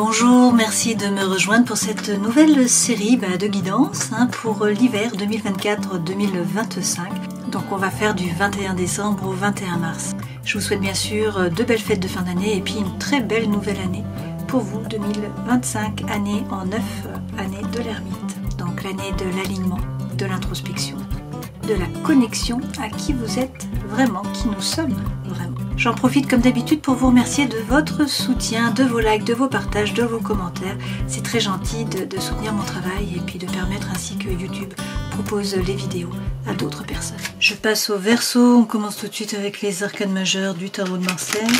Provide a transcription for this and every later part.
Bonjour, merci de me rejoindre pour cette nouvelle série de guidance pour l'hiver 2024-2025. Donc on va faire du 21 décembre au 21 mars. Je vous souhaite bien sûr de belles fêtes de fin d'année et puis une très belle nouvelle année pour vous, 2025, année en 9 années de l'ermite. Donc l'année de l'alignement, de l'introspection, de la connexion à qui vous êtes vraiment, qui nous sommes vraiment. J'en profite comme d'habitude pour vous remercier de votre soutien, de vos likes, de vos partages, de vos commentaires. C'est très gentil de soutenir mon travail et puis de permettre ainsi que YouTube propose les vidéos à d'autres personnes. Je passe au Verseau, on commence tout de suite avec les arcanes majeures du tarot de Marseille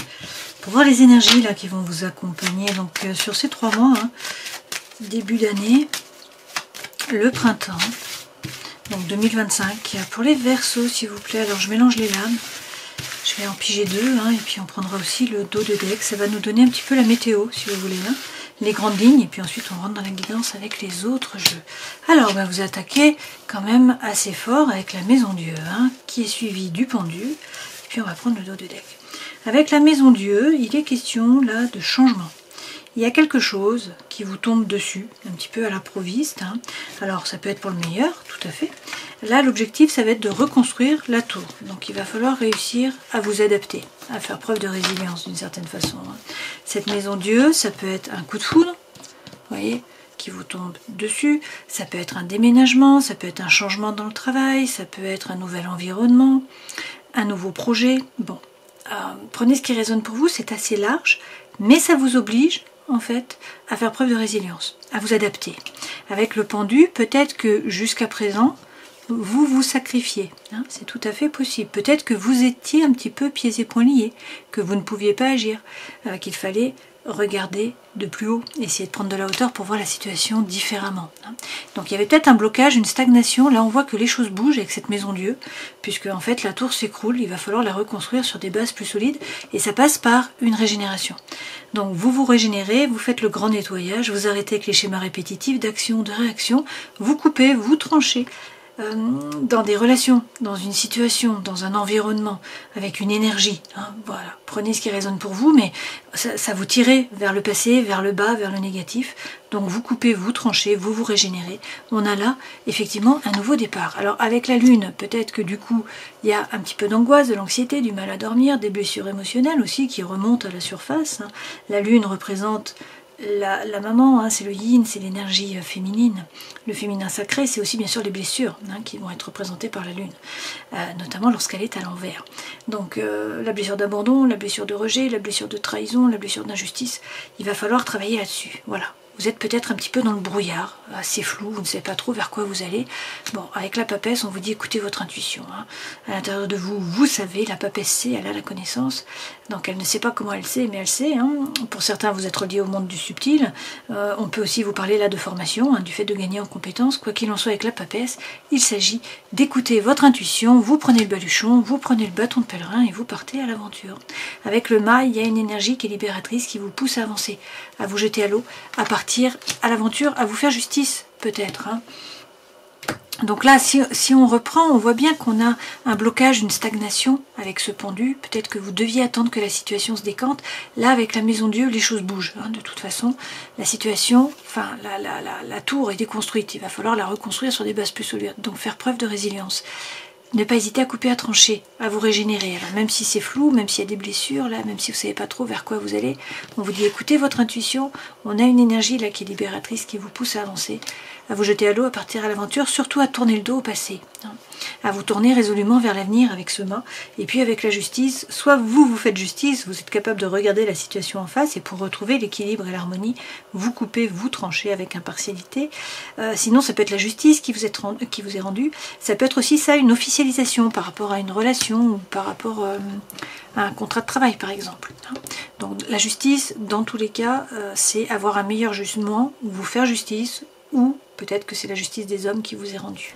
pour voir les énergies là qui vont vous accompagner donc sur ces 3 mois, début d'année, le printemps, donc 2025. Pour les Verseaux s'il vous plaît, alors je mélange les lames. Je vais en piger 2 et puis on prendra aussi le dos de deck. Ça va nous donner un petit peu la météo si vous voulez, les grandes lignes, et puis ensuite on rentre dans la guidance avec les autres jeux. Alors vous attaquez quand même assez fort avec la maison Dieu qui est suivie du pendu, et puis on va prendre le dos de deck. Avec la maison Dieu, il est question là de changement. Il y a quelque chose qui vous tombe dessus, un petit peu à l'improviste. Alors ça peut être pour le meilleur, tout à fait. Là l'objectif ça va être de reconstruire la tour. Donc il va falloir réussir à vous adapter, à faire preuve de résilience d'une certaine façon. Cette maison Dieu, ça peut être un coup de foudre, vous voyez, qui vous tombe dessus. Ça peut être un déménagement, ça peut être un changement dans le travail, ça peut être un nouvel environnement, un nouveau projet. Bon, prenez ce qui résonne pour vous, c'est assez large, mais ça vous oblige en fait à faire preuve de résilience, à vous adapter. Avec le pendu, peut-être que jusqu'à présent vous vous sacrifiez, c'est tout à fait possible. Peut-être que vous étiez un petit peu pieds et poings liés, que vous ne pouviez pas agir, qu'il fallait regarder de plus haut, essayer de prendre de la hauteur pour voir la situation différemment. Donc il y avait peut-être un blocage, une stagnation. Là on voit que les choses bougent avec cette maison Dieu, puisque en fait la tour s'écroule, il va falloir la reconstruire sur des bases plus solides, et ça passe par une régénération. Donc vous vous régénérez, vous faites le grand nettoyage, vous arrêtez avec les schémas répétitifs d'action, de réaction, vous coupez, vous tranchez, dans des relations, dans une situation, dans un environnement, avec une énergie. Voilà, prenez ce qui résonne pour vous, mais ça vous tire vers le passé, vers le bas, vers le négatif. Donc vous coupez, vous tranchez, vous vous régénérez. On a là, effectivement, un nouveau départ. Alors avec la lune, peut-être que du coup, il y a un petit peu d'angoisse, de l'anxiété, du mal à dormir, des blessures émotionnelles aussi qui remontent à la surface. La lune représente la maman, c'est le yin, c'est l'énergie féminine. Le féminin sacré, c'est aussi bien sûr les blessures qui vont être représentées par la lune, notamment lorsqu'elle est à l'envers. Donc la blessure d'abandon, la blessure de rejet, la blessure de trahison, la blessure d'injustice, il va falloir travailler là-dessus. Voilà. Vous êtes peut-être un petit peu dans le brouillard, assez flou, vous ne savez pas trop vers quoi vous allez. Bon, avec la papesse, on vous dit écoutez votre intuition. À l'intérieur de vous, vous savez, la papesse sait, elle a la connaissance. Donc elle ne sait pas comment elle sait, mais elle sait. Pour certains, vous êtes reliés au monde du subtil. On peut aussi vous parler là de formation, du fait de gagner en compétences. Quoi qu'il en soit avec la papesse, il s'agit d'écouter votre intuition. Vous prenez le baluchon, vous prenez le bâton de pèlerin et vous partez à l'aventure. Avec le mât, il y a une énergie qui est libératrice, qui vous pousse à avancer, à vous jeter à l'eau, à partir à l'aventure, à vous faire justice peut-être. Donc là, si on reprend, on voit bien qu'on a un blocage, une stagnation avec ce pendu. Peut-être que vous deviez attendre que la situation se décante. Là, avec la maison Dieu, les choses bougent. De toute façon, la situation, la tour est déconstruite. Il va falloir la reconstruire sur des bases plus solides. Donc faire preuve de résilience. Ne pas hésiter à couper, à trancher, à vous régénérer. Alors même si c'est flou, même s'il y a des blessures, là, même si vous ne savez pas trop vers quoi vous allez, on vous dit écoutez votre intuition, on a une énergie là qui est libératrice, qui vous pousse à avancer, à vous jeter à l'eau, à partir à l'aventure, surtout à tourner le dos au passé. À vous tourner résolument vers l'avenir avec ce mât, et puis avec la justice, soit vous faites justice, vous êtes capable de regarder la situation en face, et pour retrouver l'équilibre et l'harmonie, vous coupez, vous tranchez avec impartialité. Sinon ça peut être la justice qui vous est rendue, ça peut être aussi ça, une officialisation par rapport à une relation, ou par rapport à un contrat de travail par exemple. Donc la justice, dans tous les cas, c'est avoir un meilleur jugement, ou vous faire justice, ou peut-être que c'est la justice des hommes qui vous est rendue.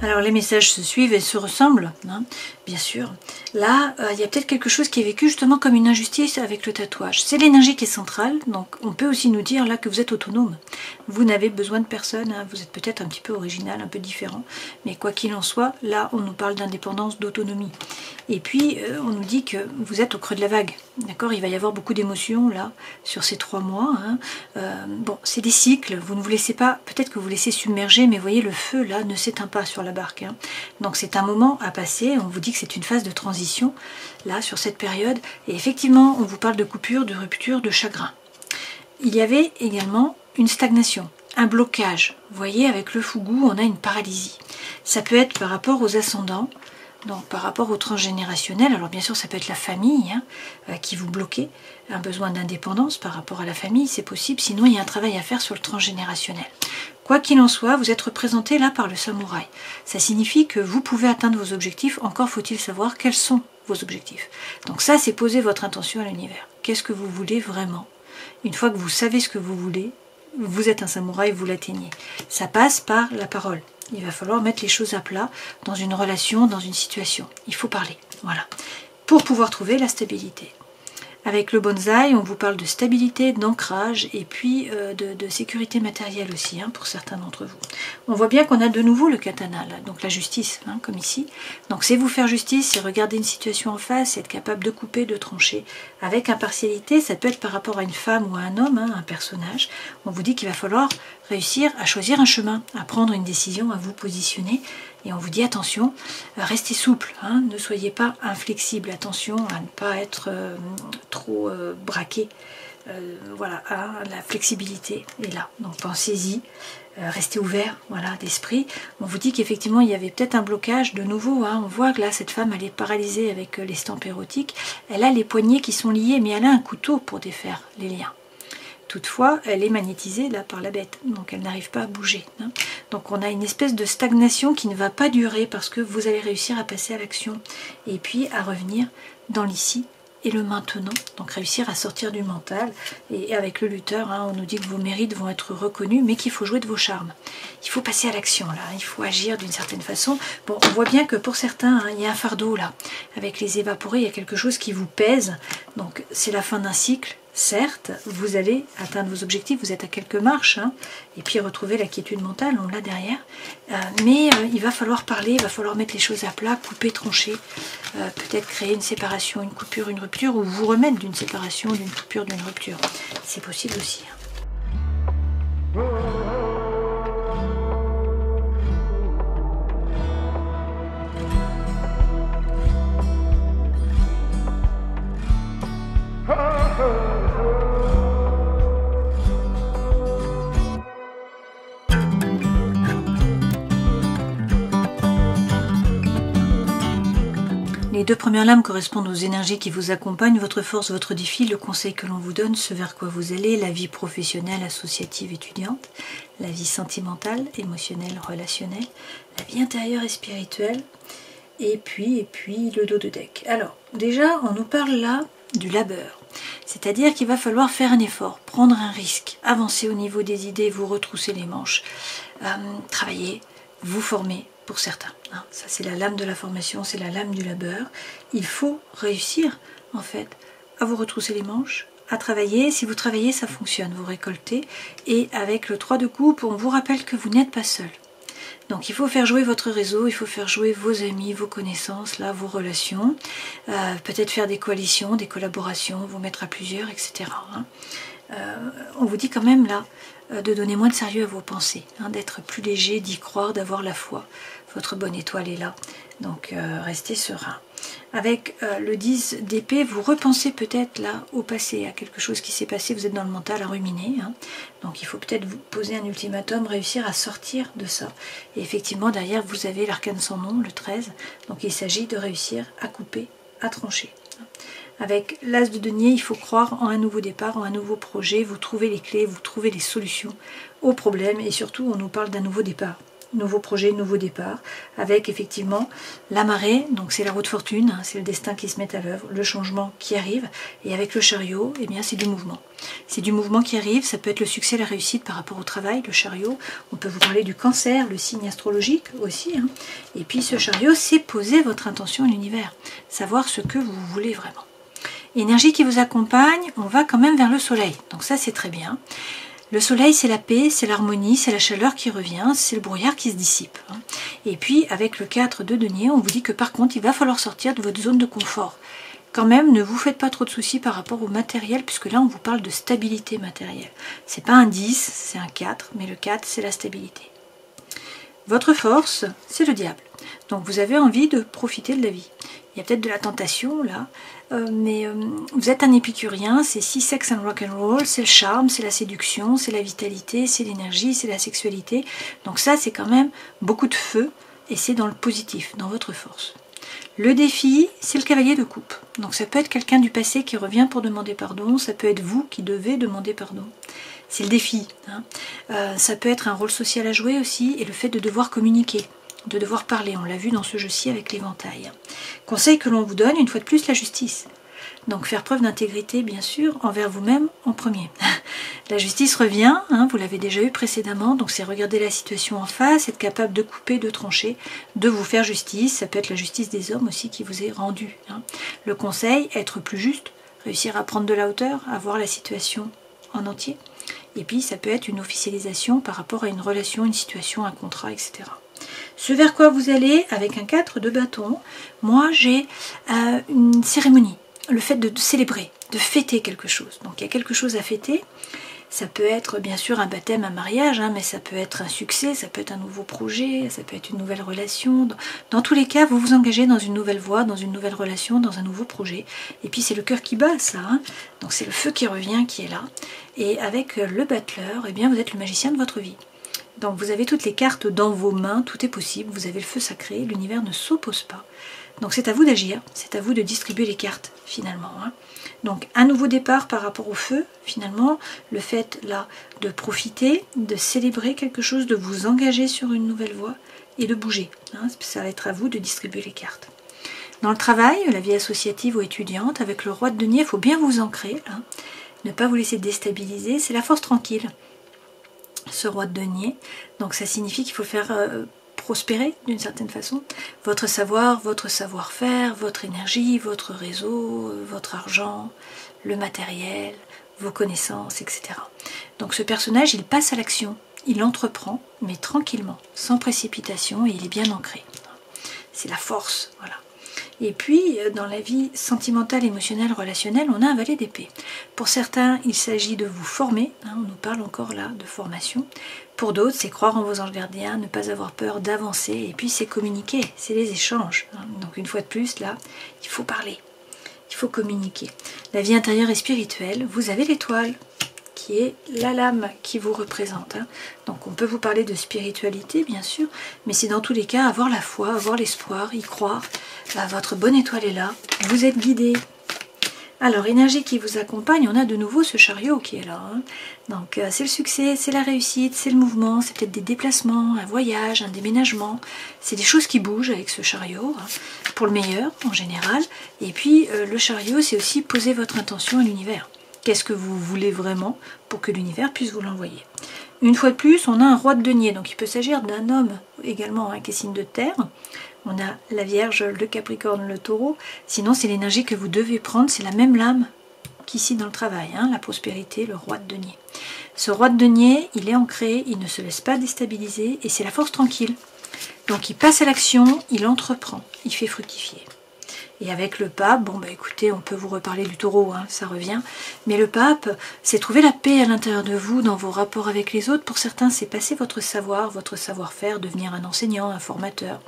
Alors Alors les messages se suivent et se ressemblent, hein, bien sûr. Là, il y a peut-être quelque chose qui est vécu justement comme une injustice avec le tatouage. C'est l'énergie qui est centrale, donc on peut aussi nous dire là que vous êtes autonome. Vous n'avez besoin de personne, hein, vous êtes peut-être un petit peu original, un peu différent, mais quoi qu'il en soit, là on nous parle d'indépendance, d'autonomie. Et puis on nous dit que vous êtes au creux de la vague, d'accord? Il va y avoir beaucoup d'émotions là, sur ces 3 mois. Hein. Bon, c'est des cycles, vous ne vous laissez pas, peut-être que vous laissez submerger, mais voyez le feu là ne s'éteint pas sur la barque. Hein. Donc c'est un moment à passer, on vous dit que c'est une phase de transition là sur cette période, et effectivement on vous parle de coupure, de rupture, de chagrin. Il y avait également une stagnation, un blocage. Vous voyez, avec le fougou, on a une paralysie. Ça peut être par rapport aux ascendants, donc par rapport au transgénérationnel. Alors bien sûr, ça peut être la famille hein, qui vous bloquait, un besoin d'indépendance par rapport à la famille, c'est possible. Sinon, il y a un travail à faire sur le transgénérationnel. Quoi qu'il en soit, vous êtes représenté là par le samouraï. Ça signifie que vous pouvez atteindre vos objectifs, encore faut-il savoir quels sont vos objectifs. Donc ça, c'est poser votre intention à l'univers. Qu'est-ce que vous voulez vraiment? Une fois que vous savez ce que vous voulez, vous êtes un samouraï, vous l'atteignez. Ça passe par la parole. Il va falloir mettre les choses à plat dans une relation, dans une situation. Il faut parler, voilà, pour pouvoir trouver la stabilité. Avec le bonsaï, on vous parle de stabilité, d'ancrage et puis de sécurité matérielle aussi, hein, pour certains d'entre vous. On voit bien qu'on a de nouveau le katana, là, donc la justice, hein, comme ici. Donc c'est vous faire justice, c'est regarder une situation en face, c'est être capable de couper, de trancher. Avec impartialité, ça peut être par rapport à une femme ou à un homme, hein, un personnage. On vous dit qu'il va falloir réussir à choisir un chemin, à prendre une décision, à vous positionner. Et on vous dit attention, restez souple, hein, ne soyez pas inflexible, attention à ne pas être trop braqué. Voilà, hein, la flexibilité est là. Donc pensez-y, restez ouvert, voilà, d'esprit. On vous dit qu'effectivement il y avait peut-être un blocage de nouveau. Hein, on voit que là cette femme elle est paralysée avec l'estampe érotique. Elle a les poignets qui sont liés, mais elle a un couteau pour défaire les liens. Toutefois, elle est magnétisée là par la bête, donc elle n'arrive pas à bouger. Hein. Donc on a une espèce de stagnation qui ne va pas durer parce que vous allez réussir à passer à l'action et puis à revenir dans l'ici et le maintenant. Donc réussir à sortir du mental. Et avec le lutteur, hein, on nous dit que vos mérites vont être reconnus, mais qu'il faut jouer de vos charmes. Il faut passer à l'action là, il faut agir d'une certaine façon. Bon, on voit bien que pour certains, hein, il y a un fardeau là. Avec les évaporés, il y a quelque chose qui vous pèse. Donc c'est la fin d'un cycle. Certes, vous allez atteindre vos objectifs, vous êtes à quelques marches, hein, et puis retrouver la quiétude mentale, on l'a derrière. Mais il va falloir parler, il va falloir mettre les choses à plat, couper, trancher, peut-être créer une séparation, une coupure, une rupture, ou vous remettre d'une séparation, d'une coupure, d'une rupture. C'est possible aussi. Hein. Les 2 premières lames correspondent aux énergies qui vous accompagnent, votre force, votre défi, le conseil que l'on vous donne, ce vers quoi vous allez, la vie professionnelle, associative, étudiante, la vie sentimentale, émotionnelle, relationnelle, la vie intérieure et spirituelle, et puis le dos de deck. Alors, déjà, on nous parle là du labeur. C'est-à-dire qu'il va falloir faire un effort, prendre un risque, avancer au niveau des idées, vous retrousser les manches, travailler, vous former pour certains. Hein. Ça c'est la lame de la formation, c'est la lame du labeur. Il faut réussir en fait à vous retrousser les manches, à travailler. Si vous travaillez, ça fonctionne, vous récoltez. Et avec le 3 de coupe, on vous rappelle que vous n'êtes pas seul. Donc il faut faire jouer votre réseau, il faut faire jouer vos amis, vos connaissances, là, vos relations, peut-être faire des coalitions, des collaborations, vous mettre à plusieurs, etc. Hein. On vous dit quand même là de donner moins de sérieux à vos pensées, hein, d'être plus léger, d'y croire, d'avoir la foi. Votre bonne étoile est là, donc restez serein. Avec le 10 d'épée, vous repensez peut-être là au passé, à quelque chose qui s'est passé, vous êtes dans le mental à ruminer, hein. Donc il faut peut-être vous poser un ultimatum, réussir à sortir de ça. Et effectivement derrière vous avez l'arcane sans nom, le 13, donc il s'agit de réussir à couper, à trancher. Avec l'as de denier, il faut croire en un nouveau départ, en un nouveau projet, vous trouvez les clés, vous trouvez les solutions aux problèmes et surtout on nous parle d'un nouveau départ. nouveau projet, nouveau départ, avec effectivement la marée, donc c'est la roue de fortune, hein, c'est le destin qui se met à l'œuvre, le changement qui arrive, et avec le chariot, eh bien c'est du mouvement. C'est du mouvement qui arrive, ça peut être le succès, la réussite par rapport au travail, le chariot, on peut vous parler du cancer, le signe astrologique aussi, hein. Et puis ce chariot, c'est poser votre intention à l'univers, savoir ce que vous voulez vraiment. Énergie qui vous accompagne, on va quand même vers le soleil, donc ça c'est très bien. Le soleil, c'est la paix, c'est l'harmonie, c'est la chaleur qui revient, c'est le brouillard qui se dissipe. Et puis, avec le 4 de denier, on vous dit que par contre, il va falloir sortir de votre zone de confort. Quand même, ne vous faites pas trop de soucis par rapport au matériel, puisque là, on vous parle de stabilité matérielle. C'est pas un 10, c'est un 4, mais le 4, c'est la stabilité. Votre force, c'est le diable. Donc, vous avez envie de profiter de la vie. Il y a peut-être de la tentation, là, mais vous êtes un épicurien, c'est sex and rock and roll, c'est le charme, c'est la séduction, c'est la vitalité, c'est l'énergie, c'est la sexualité. Donc ça, c'est quand même beaucoup de feu, et c'est dans le positif, dans votre force. Le défi, c'est le cavalier de coupe. Donc ça peut être quelqu'un du passé qui revient pour demander pardon, ça peut être vous qui devez demander pardon. C'est le défi, hein. Ça peut être un rôle social à jouer aussi, et le fait de devoir communiquer, de devoir parler, on l'a vu dans ce jeu-ci avec l'éventail. Conseil que l'on vous donne, une fois de plus, la justice. Donc faire preuve d'intégrité, bien sûr, envers vous-même en premier. La justice revient, hein, vous l'avez déjà eu précédemment, donc c'est regarder la situation en face, être capable de couper, de trancher, de vous faire justice. Ça peut être la justice des hommes aussi qui vous est rendue, hein. Le conseil, être plus juste, réussir à prendre de la hauteur, à voir la situation en entier. Et puis ça peut être une officialisation par rapport à une relation, une situation, un contrat, etc. Ce vers quoi vous allez, avec un 4 de bâton, moi j'ai une cérémonie, le fait de célébrer, de fêter quelque chose. Donc il y a quelque chose à fêter, ça peut être bien sûr un baptême, un mariage, hein, mais ça peut être un succès, ça peut être un nouveau projet, ça peut être une nouvelle relation. Dans tous les cas, vous vous engagez dans une nouvelle voie, dans une nouvelle relation, dans un nouveau projet. Et puis c'est le cœur qui bat, ça, hein. Donc c'est le feu qui revient, qui est là. Et avec le battleur, eh bien vous êtes le magicien de votre vie. Donc vous avez toutes les cartes dans vos mains, tout est possible, vous avez le feu sacré, l'univers ne s'oppose pas. Donc c'est à vous d'agir, c'est à vous de distribuer les cartes finalement, hein. Donc un nouveau départ par rapport au feu, finalement, le fait là de profiter, de célébrer quelque chose, de vous engager sur une nouvelle voie et de bouger, hein. Ça va être à vous de distribuer les cartes. Dans le travail, la vie associative ou étudiante, avec le roi de denier, il faut bien vous ancrer, hein. Ne pas vous laisser déstabiliser, c'est la force tranquille. Ce roi de denier, donc ça signifie qu'il faut faire prospérer d'une certaine façon votre savoir, votre savoir-faire, votre énergie, votre réseau, votre argent, le matériel, vos connaissances, etc. Donc ce personnage, il passe à l'action, il entreprend, mais tranquillement, sans précipitation, et il est bien ancré. C'est la force, voilà. Et puis, dans la vie sentimentale, émotionnelle, relationnelle, on a un valet d'épée. Pour certains, il s'agit de vous former, hein, on nous parle encore là de formation. Pour d'autres, c'est croire en vos anges gardiens, ne pas avoir peur d'avancer, et puis c'est communiquer, c'est les échanges, hein. Donc une fois de plus, là, il faut parler, il faut communiquer. La vie intérieure et spirituelle, vous avez l'étoile, qui est la lame qui vous représente, hein. Donc on peut vous parler de spiritualité, bien sûr, mais c'est dans tous les cas avoir la foi, avoir l'espoir, y croire. Bah, votre bonne étoile est là, vous êtes guidé. Alors, énergie qui vous accompagne, on a de nouveau ce chariot qui est là, hein. Donc c'est le succès, c'est la réussite, c'est le mouvement, c'est peut-être des déplacements, un voyage, un déménagement. C'est des choses qui bougent avec ce chariot, hein, pour le meilleur en général. Et puis le chariot, c'est aussi poser votre intention à l'univers. Qu'est-ce que vous voulez vraiment pour que l'univers puisse vous l'envoyer. Une fois de plus, on a un roi de denier, donc il peut s'agir d'un homme également, hein, qui est signe de terre. On a la Vierge, le Capricorne, le Taureau. Sinon, c'est l'énergie que vous devez prendre. C'est la même lame qu'ici dans le travail, hein, la prospérité, le roi de denier. Ce roi de denier, il est ancré, il ne se laisse pas déstabiliser et c'est la force tranquille. Donc, il passe à l'action, il entreprend, il fait fructifier. Et avec le pape, bon bah écoutez, on peut vous reparler du taureau, hein, ça revient. Mais le pape, c'est trouver la paix à l'intérieur de vous, dans vos rapports avec les autres. Pour certains, c'est passer votre savoir, votre savoir-faire, devenir un enseignant, un formateur,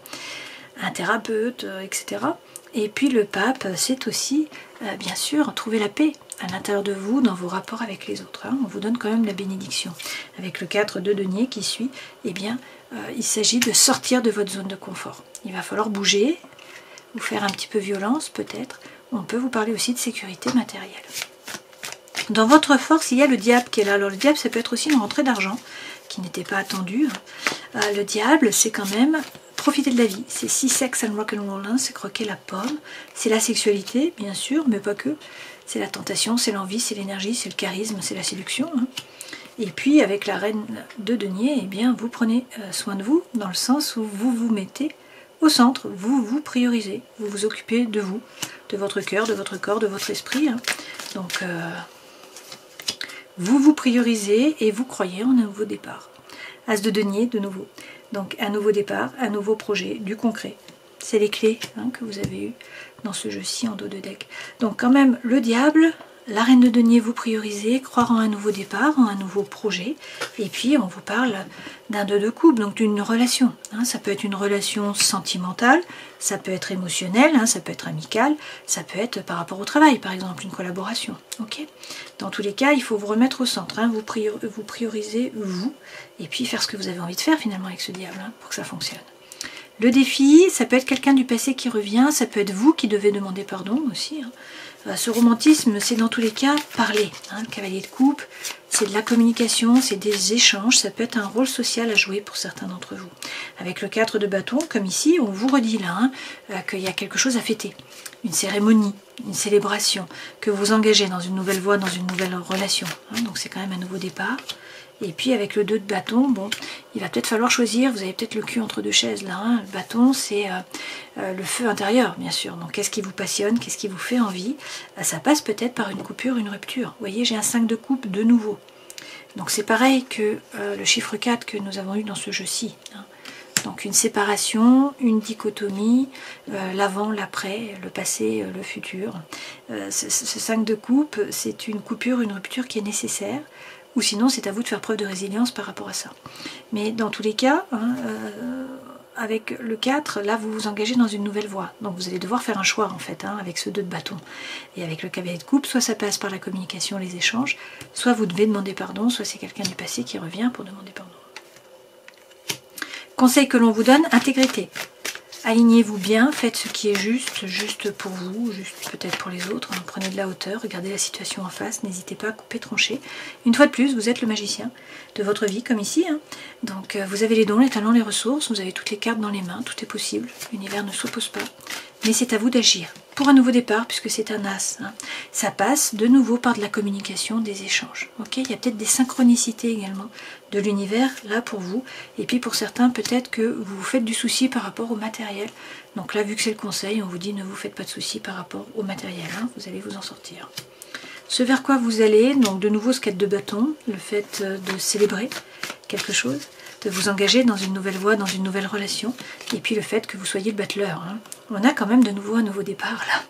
un thérapeute, etc. Et puis le pape, c'est aussi, bien sûr, trouver la paix à l'intérieur de vous, dans vos rapports avec les autres, hein. On vous donne quand même la bénédiction. Avec le 4 de denier qui suit, eh bien, il s'agit de sortir de votre zone de confort. Il va falloir bouger, vous faire un petit peu violence peut-être. On peut vous parler aussi de sécurité matérielle. Dans votre force, il y a le diable qui est là. Alors le diable, ça peut être aussi une rentrée d'argent qui n'était pas attendu. Le diable, c'est quand même profiter de la vie. C'est si sex and rock'n'roll, hein, c'est croquer la pomme. C'est la sexualité, bien sûr, mais pas que. C'est la tentation, c'est l'envie, c'est l'énergie, c'est le charisme, c'est la séduction. Hein. Et puis, avec la reine de denier, eh bien, vous prenez soin de vous, dans le sens où vous vous mettez au centre, vous vous priorisez, vous vous occupez de vous, de votre cœur, de votre corps, de votre esprit. Hein. Donc, vous vous priorisez et vous croyez en un nouveau départ. As de denier, de nouveau. Donc, un nouveau départ, un nouveau projet, du concret. C'est les clés hein, que vous avez eues dans ce jeu-ci en dos de deck. Donc, quand même, le diable... La reine de denier, vous priorisez, croire en un nouveau départ, en un nouveau projet. Et puis, on vous parle d'un 2 de coupe, donc d'une relation. Hein. Ça peut être une relation sentimentale, ça peut être émotionnelle, hein, ça peut être amicale, ça peut être par rapport au travail, par exemple, une collaboration. Okay. Dans tous les cas, il faut vous remettre au centre. Hein. Vous priorisez vous, et puis faire ce que vous avez envie de faire finalement avec ce diable, hein, pour que ça fonctionne. Le défi, ça peut être quelqu'un du passé qui revient, ça peut être vous qui devez demander pardon aussi. Hein. Ce romantisme, c'est dans tous les cas parler. Hein. Le cavalier de coupe, c'est de la communication, c'est des échanges, ça peut être un rôle social à jouer pour certains d'entre vous. Avec le 4 de bâton, comme ici, on vous redit là hein, qu'il y a quelque chose à fêter. Une cérémonie, une célébration, que vous engagez dans une nouvelle voie, dans une nouvelle relation. Hein. Donc c'est quand même un nouveau départ. Et puis avec le 2 de bâton, bon, il va peut-être falloir choisir, vous avez peut-être le cul entre deux chaises là, hein. Le bâton c'est le feu intérieur bien sûr, donc qu'est-ce qui vous passionne, qu'est-ce qui vous fait envie, ça passe peut-être par une coupure, une rupture. Vous voyez, j'ai un 5 de coupe de nouveau, donc c'est pareil que le chiffre 4 que nous avons eu dans ce jeu-ci, hein. Donc une séparation, une dichotomie, l'avant, l'après, le passé, le futur. Ce 5 de coupe, c'est une coupure, une rupture qui est nécessaire. Ou sinon, c'est à vous de faire preuve de résilience par rapport à ça. Mais dans tous les cas, hein, avec le 4, là, vous vous engagez dans une nouvelle voie. Donc, vous allez devoir faire un choix, en fait, hein, avec ce 2 de bâton. Et avec le cavalier de coupe, soit ça passe par la communication, les échanges, soit vous devez demander pardon, soit c'est quelqu'un du passé qui revient pour demander pardon. Conseil que l'on vous donne, intégrité. Alignez-vous bien, faites ce qui est juste pour vous, juste peut-être pour les autres. Hein. Prenez de la hauteur, regardez la situation en face, n'hésitez pas à couper, trancher. Une fois de plus, vous êtes le magicien de votre vie, comme ici. Hein. Donc vous avez les dons, les talents, les ressources, vous avez toutes les cartes dans les mains, tout est possible. L'univers ne s'oppose pas. Mais c'est à vous d'agir pour un nouveau départ, puisque c'est un as. Hein. Ça passe de nouveau par de la communication, des échanges. Okay, il y a peut-être des synchronicités également de l'univers, là pour vous. Et puis pour certains, peut-être que vous vous faites du souci par rapport au matériel. Donc là, vu que c'est le conseil, on vous dit ne vous faites pas de soucis par rapport au matériel. Hein. Vous allez vous en sortir. Ce vers quoi vous allez, donc de nouveau ce 4 de bâton, le fait de célébrer quelque chose, de vous engager dans une nouvelle voie, dans une nouvelle relation, et puis le fait que vous soyez le battleur. Hein. On a quand même de nouveau un nouveau départ là.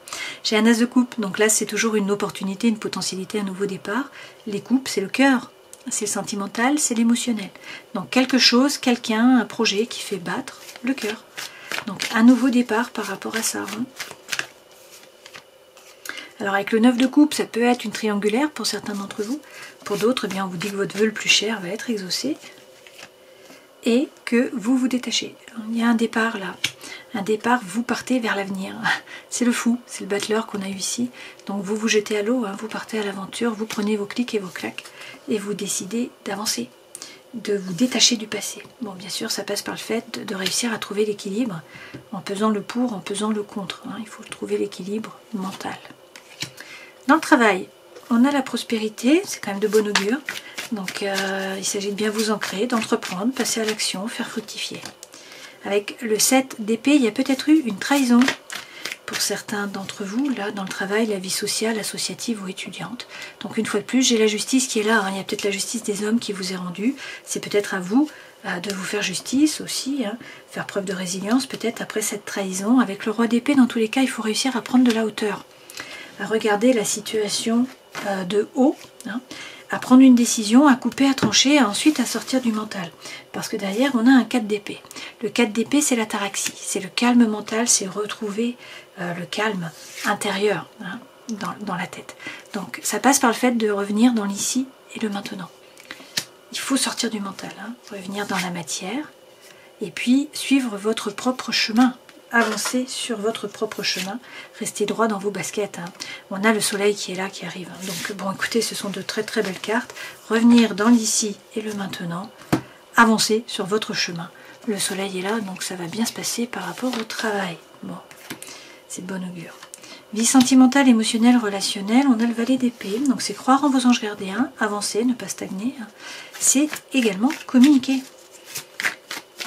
J'ai un as de coupe, donc là c'est toujours une opportunité, une potentialité, un nouveau départ. Les coupes, c'est le cœur, c'est le sentimental, c'est l'émotionnel. Donc quelque chose, quelqu'un, un projet qui fait battre le cœur. Donc un nouveau départ par rapport à ça. Hein. Alors avec le 9 de coupe, ça peut être une triangulaire pour certains d'entre vous. Pour d'autres, eh bien, on vous dit que votre vœu le plus cher va être exaucé. Et que vous vous détachez. Il y a un départ là. Un départ, vous partez vers l'avenir. C'est le fou, c'est le battleur qu'on a eu ici. Donc vous vous jetez à l'eau, hein, vous partez à l'aventure, vous prenez vos clics et vos claques et vous décidez d'avancer, de vous détacher du passé. Bon, bien sûr, ça passe par le fait de réussir à trouver l'équilibre en pesant le pour, en pesant le contre. Hein. Il faut trouver l'équilibre mental. Dans le travail, on a la prospérité, c'est quand même de bon augure. Donc il s'agit de bien vous ancrer, d'entreprendre, passer à l'action, faire fructifier. Avec le 7 d'épée, il y a peut-être eu une trahison pour certains d'entre vous, là, dans le travail, la vie sociale, associative ou étudiante. Donc une fois de plus, j'ai la justice qui est là. Hein. Il y a peut-être la justice des hommes qui vous est rendue. C'est peut-être à vous de vous faire justice aussi, hein. Faire preuve de résilience peut-être après cette trahison. Avec le roi d'épée, dans tous les cas, il faut réussir à prendre de la hauteur, à regarder la situation de haut, hein, à prendre une décision, à couper, à trancher, et ensuite à sortir du mental. Parce que derrière, on a un 4 d'épée. Le 4 d'épée, c'est l'ataraxie, c'est le calme mental, c'est retrouver le calme intérieur, hein, dans la tête. Donc ça passe par le fait de revenir dans l'ici et le maintenant. Il faut sortir du mental, hein, revenir dans la matière, et puis suivre votre propre chemin. Avancez sur votre propre chemin, restez droit dans vos baskets. Hein. On a le soleil qui est là, qui arrive. Donc bon, écoutez, ce sont de très très belles cartes. Revenir dans l'ici et le maintenant, avancer sur votre chemin. Le soleil est là, donc ça va bien se passer par rapport au travail. Bon, c'est de bon augure. Vie sentimentale, émotionnelle, relationnelle, on a le valet d'épée. Donc c'est croire en vos anges gardiens, avancer, ne pas stagner. C'est également communiquer.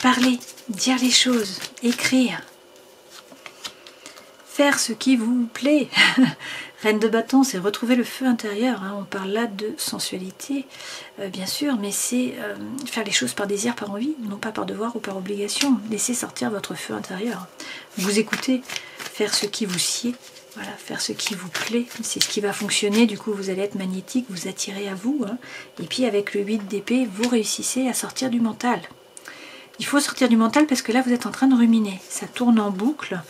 Parler, dire les choses, écrire. Faire ce qui vous plaît. Reine de bâton, c'est retrouver le feu intérieur. Hein. On parle là de sensualité, bien sûr, mais c'est faire les choses par désir, par envie, non pas par devoir ou par obligation. Laissez sortir votre feu intérieur. Vous écoutez, faire ce qui vous sied, voilà, faire ce qui vous plaît. C'est ce qui va fonctionner, du coup vous allez être magnétique, vous attirez à vous. Hein. Et puis avec le 8 d'épée, vous réussissez à sortir du mental. Il faut sortir du mental parce que là vous êtes en train de ruminer. Ça tourne en boucle.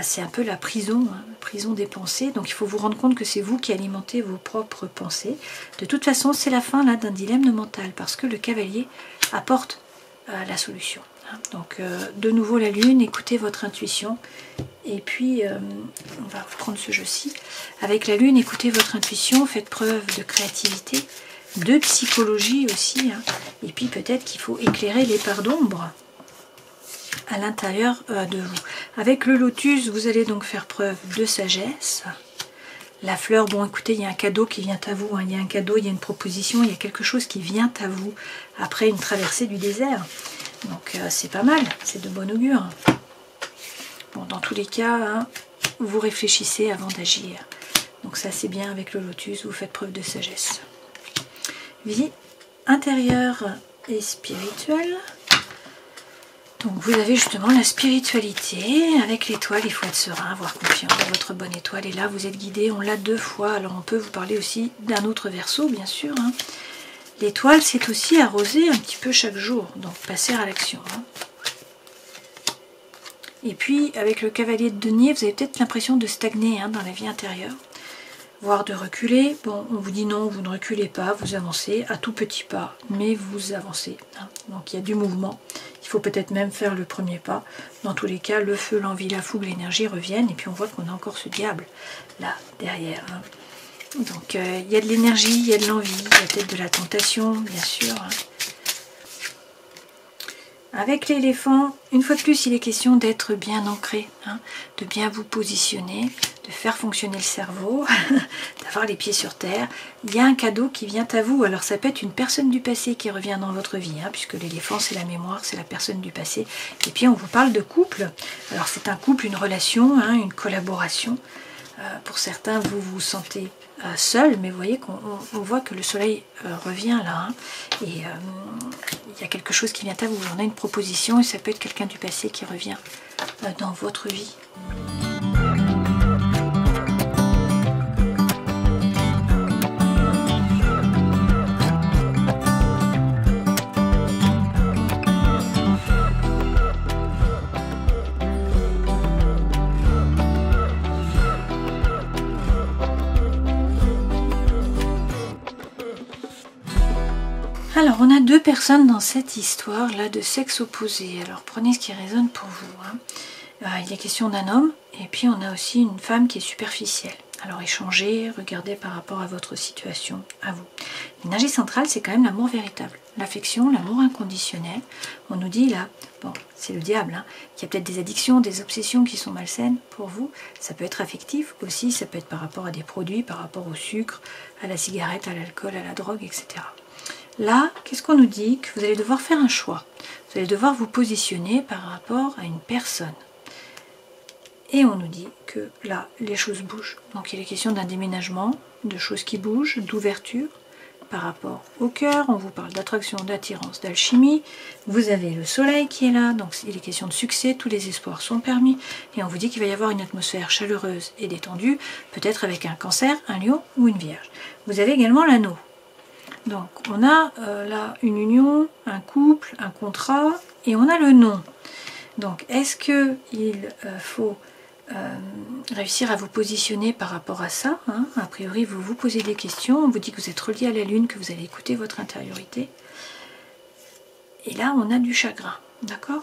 C'est un peu la prison, hein, la prison des pensées. Donc il faut vous rendre compte que c'est vous qui alimentez vos propres pensées. De toute façon, c'est la fin là d'un dilemme mental parce que le cavalier apporte la solution. Hein. Donc de nouveau la lune, écoutez votre intuition. Et puis on va prendre ce jeu-ci. Avec la lune, écoutez votre intuition, faites preuve de créativité, de psychologie aussi. Hein. Et puis peut-être qu'il faut éclairer les parts d'ombre à l'intérieur de vous. Avec le lotus, vous allez donc faire preuve de sagesse. La fleur, bon écoutez, il y a un cadeau qui vient à vous, hein. Il y a un cadeau, il y a une proposition, il y a quelque chose qui vient à vous après une traversée du désert. Donc c'est pas mal, c'est de bon augure. Bon, dans tous les cas, hein, vous réfléchissez avant d'agir. Donc ça c'est bien avec le lotus, vous faites preuve de sagesse. Vie intérieure et spirituelle. Donc vous avez justement la spiritualité, avec l'étoile, il faut être serein, avoir confiance dans votre bonne étoile. Et là vous êtes guidé, on l'a 2 fois, alors on peut vous parler aussi d'un autre verso, bien sûr. Hein. L'étoile, c'est aussi arroser un petit peu chaque jour, donc passer à l'action. Hein. Et puis avec le cavalier de denier, vous avez peut-être l'impression de stagner hein, dans la vie intérieure, voire de reculer. Bon, on vous dit non, vous ne reculez pas, vous avancez à tout petit pas, mais vous avancez. Hein. Donc il y a du mouvement. Il faut peut-être même faire le premier pas. Dans tous les cas, le feu, l'envie, la fougue, l'énergie reviennent. Et puis on voit qu'on a encore ce diable là, derrière. Hein. Donc il y a de l'énergie, il y a de l'envie, il y a peut-être de la tentation, bien sûr. Hein. Avec l'éléphant, une fois de plus, il est question d'être bien ancré, hein, de bien vous positionner, de faire fonctionner le cerveau, d'avoir les pieds sur terre. Il y a un cadeau qui vient à vous. Alors ça peut être une personne du passé qui revient dans votre vie, hein, puisque l'éléphant c'est la mémoire, c'est la personne du passé. Et puis on vous parle de couple. Alors c'est un couple, une relation, hein, une collaboration. Pour certains, vous vous sentez seul, mais vous voyez qu'on voit que le soleil revient là, hein, et il y a quelque chose qui vient à vous. On a une proposition et ça peut être quelqu'un du passé qui revient dans votre vie. Alors, on a 2 personnes dans cette histoire-là de sexe opposé. Alors, prenez ce qui résonne pour vous. Hein. Il est question d'un homme, et puis on a aussi une femme qui est superficielle. Alors, échangez, regardez par rapport à votre situation, à vous. L'énergie centrale, c'est quand même l'amour véritable. L'affection, l'amour inconditionnel. On nous dit là, bon, c'est le diable, hein, qu'il y a peut-être des addictions, des obsessions qui sont malsaines pour vous. Ça peut être affectif aussi, ça peut être par rapport à des produits, par rapport au sucre, à la cigarette, à l'alcool, à la drogue, etc. Là, qu'est-ce qu'on nous dit? Que vous allez devoir faire un choix. Vous allez devoir vous positionner par rapport à une personne. Et on nous dit que là, les choses bougent. Donc il est question d'un déménagement, de choses qui bougent, d'ouverture par rapport au cœur. On vous parle d'attraction, d'attirance, d'alchimie. Vous avez le soleil qui est là, donc il est question de succès, tous les espoirs sont permis. Et on vous dit qu'il va y avoir une atmosphère chaleureuse et détendue, peut-être avec un cancer, un lion ou une vierge. Vous avez également l'anneau. Donc on a là une union, un couple, un contrat et on a le nom. Donc est-ce qu'il faut réussir à vous positionner par rapport à ça, hein? A priori vous vous posez des questions, on vous dit que vous êtes relié à la lune, que vous allez écouter votre intériorité. Et là on a du chagrin, d'accord?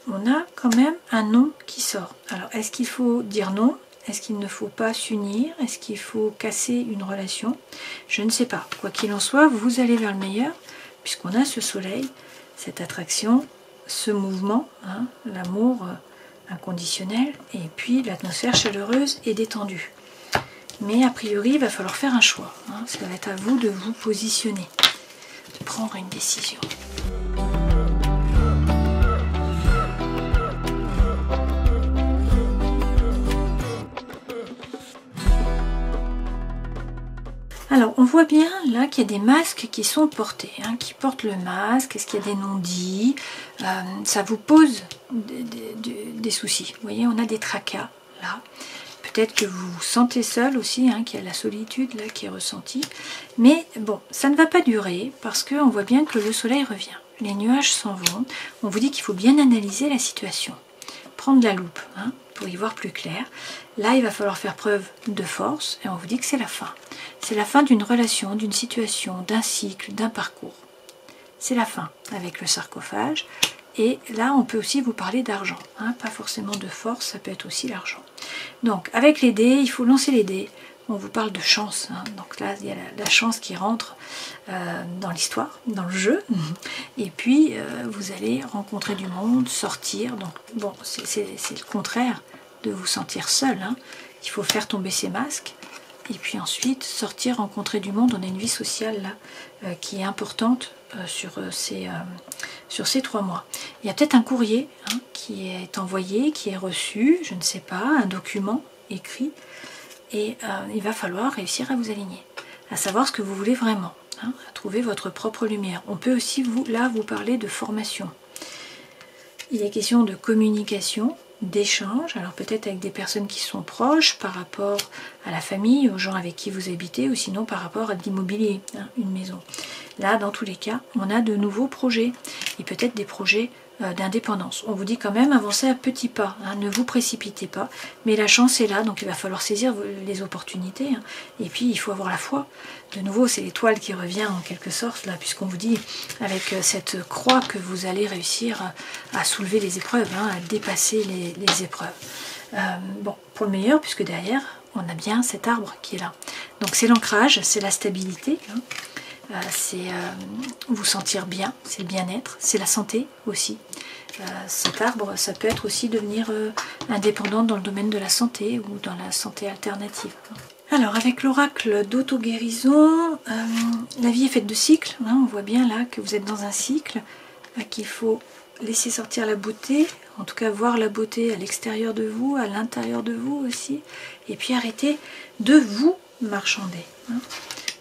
On a quand même un non qui sort. Alors est-ce qu'il faut dire non? Est-ce qu'il ne faut pas s'unir? Est-ce qu'il faut casser une relation? Je ne sais pas. Quoi qu'il en soit, vous allez vers le meilleur, puisqu'on a ce soleil cette attraction, ce mouvement, hein, l'amour inconditionnel, et puis l'atmosphère chaleureuse et détendue. Mais a priori, il va falloir faire un choix. Hein. Ça va être à vous de vous positionner, de prendre une décision. Alors, on voit bien là qu'il y a des masques qui sont portés, hein, qui portent le masque. Est-ce qu'il y a des non-dits? Ça vous pose des soucis. Vous voyez, on a des tracas là. Peut-être que vous vous sentez seul aussi, hein, qu'il y a la solitude là qui est ressentie. Mais bon, ça ne va pas durer parce qu'on voit bien que le soleil revient. Les nuages s'en vont. On vous dit qu'il faut bien analyser la situation. Prendre la loupe, hein, pour y voir plus clair. Là, il va falloir faire preuve de force et on vous dit que c'est la fin. C'est la fin d'une relation, d'une situation, d'un cycle, d'un parcours. C'est la fin avec le sarcophage. Et là, on peut aussi vous parler d'argent. Hein, pas forcément de force, ça peut être aussi l'argent. Donc, avec les dés, il faut lancer les dés. On vous parle de chance. Hein. Donc là, il y a la chance qui rentre dans l'histoire, dans le jeu. Et puis, vous allez rencontrer du monde, sortir. Donc, bon, c'est le contraire de vous sentir seul. Hein. Il faut faire tomber ces masques. Et puis ensuite, sortir, rencontrer du monde. On a une vie sociale là qui est importante sur ces 3 mois. Il y a peut-être un courrier hein, qui est envoyé, qui est reçu, je ne sais pas, un document écrit. Et il va falloir réussir à vous aligner, à savoir ce que vous voulez vraiment, hein, à trouver votre propre lumière. On peut aussi vous parler de formation. Il est question de communication, d'échange, alors peut-être avec des personnes qui sont proches par rapport à la famille, aux gens avec qui vous habitez, ou sinon par rapport à de l'immobilier, hein, une maison. Là, dans tous les cas, on a de nouveaux projets, et peut-être des projets d'indépendance. On vous dit quand même, avancez à petits pas, hein, ne vous précipitez pas, mais la chance est là, donc il va falloir saisir les opportunités, hein, et puis il faut avoir la foi. De nouveau, c'est l'étoile qui revient en quelque sorte, là, puisqu'on vous dit, avec cette croix, que vous allez réussir à soulever les épreuves, hein, à dépasser les épreuves. Bon, pour le meilleur, puisque derrière, on a bien cet arbre qui est là. Donc c'est l'ancrage, c'est la stabilité, hein. C'est vous sentir bien, c'est le bien-être, c'est la santé aussi. Cet arbre, ça peut être aussi devenir indépendant dans le domaine de la santé ou dans la santé alternative. Alors avec l'oracle d'auto-guérison, la vie est faite de cycles, hein, on voit bien là que vous êtes dans un cycle, qu'il faut laisser sortir la beauté, en tout cas voir la beauté à l'extérieur de vous, à l'intérieur de vous aussi, et puis arrêter de vous marchander. Hein.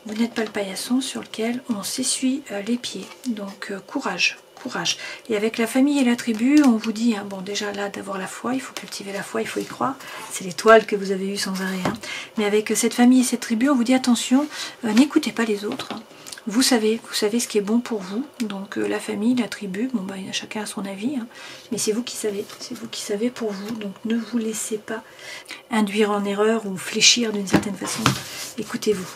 Vous n'êtes pas le paillasson sur lequel on s'essuie les pieds. Donc courage, courage. Et avec la famille et la tribu, on vous dit, hein, bon déjà là d'avoir la foi, il faut cultiver la foi, il faut y croire. C'est l'étoile que vous avez eue sans arrêt. Hein. Mais avec cette famille et cette tribu, on vous dit attention, n'écoutez pas les autres. Hein. Vous savez ce qui est bon pour vous. Donc la famille, la tribu, bon bah chacun a son avis, hein, mais c'est vous qui savez pour vous. Donc ne vous laissez pas induire en erreur ou fléchir d'une certaine façon. Écoutez-vous.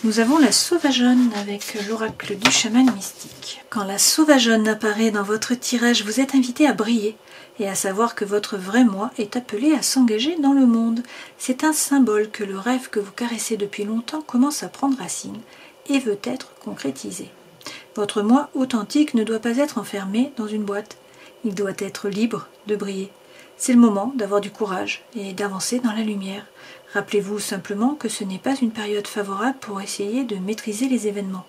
Nous avons la sauvageonne avec l'oracle du chaman mystique. Quand la sauvageonne apparaît dans votre tirage, vous êtes invité à briller et à savoir que votre vrai moi est appelé à s'engager dans le monde. C'est un symbole que le rêve que vous caressez depuis longtemps commence à prendre racine et veut être concrétisé. Votre moi authentique ne doit pas être enfermé dans une boîte. Il doit être libre de briller. C'est le moment d'avoir du courage et d'avancer dans la lumière. Rappelez-vous simplement que ce n'est pas une période favorable pour essayer de maîtriser les événements.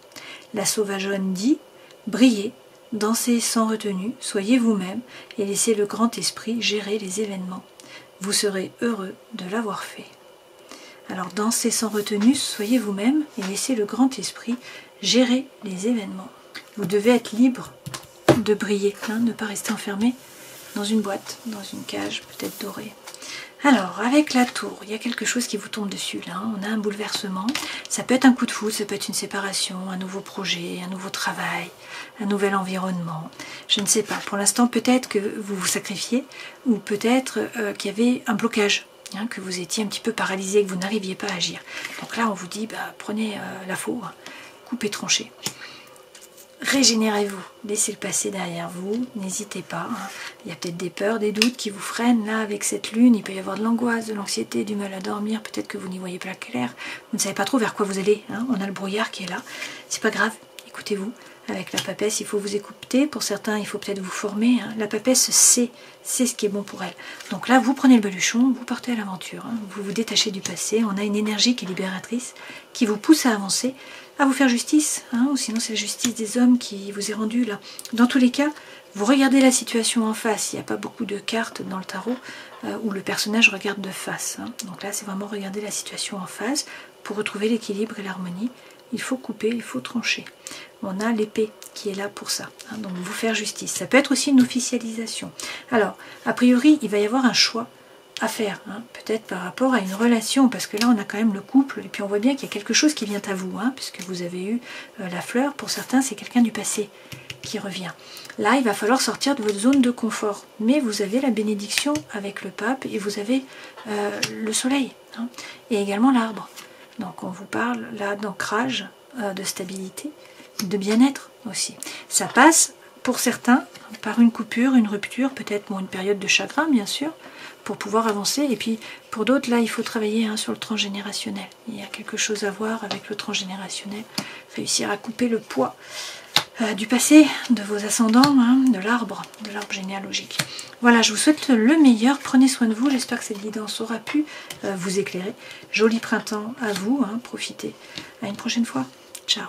La sauvageonne dit « Brillez, dansez sans retenue, soyez vous-même et laissez le grand esprit gérer les événements. Vous serez heureux de l'avoir fait. » Alors dansez sans retenue, soyez vous-même et laissez le grand esprit gérer les événements. Vous devez être libre de briller, hein, ne pas rester enfermé dans une boîte, dans une cage peut-être dorée. Alors, avec la tour, il y a quelque chose qui vous tombe dessus, là. On a un bouleversement. Ça peut être un coup de foudre, ça peut être une séparation, un nouveau projet, un nouveau travail, un nouvel environnement. Je ne sais pas. Pour l'instant, peut-être que vous vous sacrifiez, ou peut-être qu'il y avait un blocage, hein, que vous étiez un petit peu paralysé, que vous n'arriviez pas à agir. Donc là, on vous dit, bah, prenez la fourre, coupez, tranchez. Régénérez-vous, laissez le passé derrière vous, n'hésitez pas. Hein. Il y a peut-être des peurs, des doutes qui vous freinent là avec cette lune. Il peut y avoir de l'angoisse, de l'anxiété, du mal à dormir. Peut-être que vous n'y voyez pas clair. Vous ne savez pas trop vers quoi vous allez. Hein. On a le brouillard qui est là. C'est pas grave. écoutez-vous. Avec la papesse, il faut vous écouter. Pour certains, il faut peut-être vous former. Hein. La papesse c'est ce qui est bon pour elle. Donc là, vous prenez le baluchon, vous partez à l'aventure. Hein. Vous vous détachez du passé. On a une énergie qui est libératrice, qui vous pousse à avancer, à vous faire justice. Hein. Ou sinon, c'est la justice des hommes qui vous est rendue là. Dans tous les cas, vous regardez la situation en face. Il n'y a pas beaucoup de cartes dans le tarot où le personnage regarde de face. Hein. Donc là, c'est vraiment regarder la situation en face pour retrouver l'équilibre et l'harmonie. Il faut couper, il faut trancher. On a l'épée qui est là pour ça, hein, donc vous faire justice. Ça peut être aussi une officialisation. Alors, a priori, il va y avoir un choix à faire, hein, peut-être par rapport à une relation, parce que là, on a quand même le couple, et puis on voit bien qu'il y a quelque chose qui vient à vous, hein, puisque vous avez eu la fleur. Pour certains, c'est quelqu'un du passé qui revient. Là, il va falloir sortir de votre zone de confort, mais vous avez la bénédiction avec le pape, et vous avez le soleil, hein, et également l'arbre. Donc on vous parle là d'ancrage, de stabilité, de bien-être aussi. Ça passe pour certains par une coupure, une rupture, peut-être une période de chagrin bien sûr, pour pouvoir avancer. Et puis pour d'autres là il faut travailler hein, sur le transgénérationnel. Il y a quelque chose à voir avec le transgénérationnel, réussir à couper le poids du passé, de vos ascendants, hein, de l'arbre généalogique. Voilà, je vous souhaite le meilleur, prenez soin de vous, j'espère que cette guidance aura pu vous éclairer. Joli printemps à vous, hein, profitez. À une prochaine fois, ciao.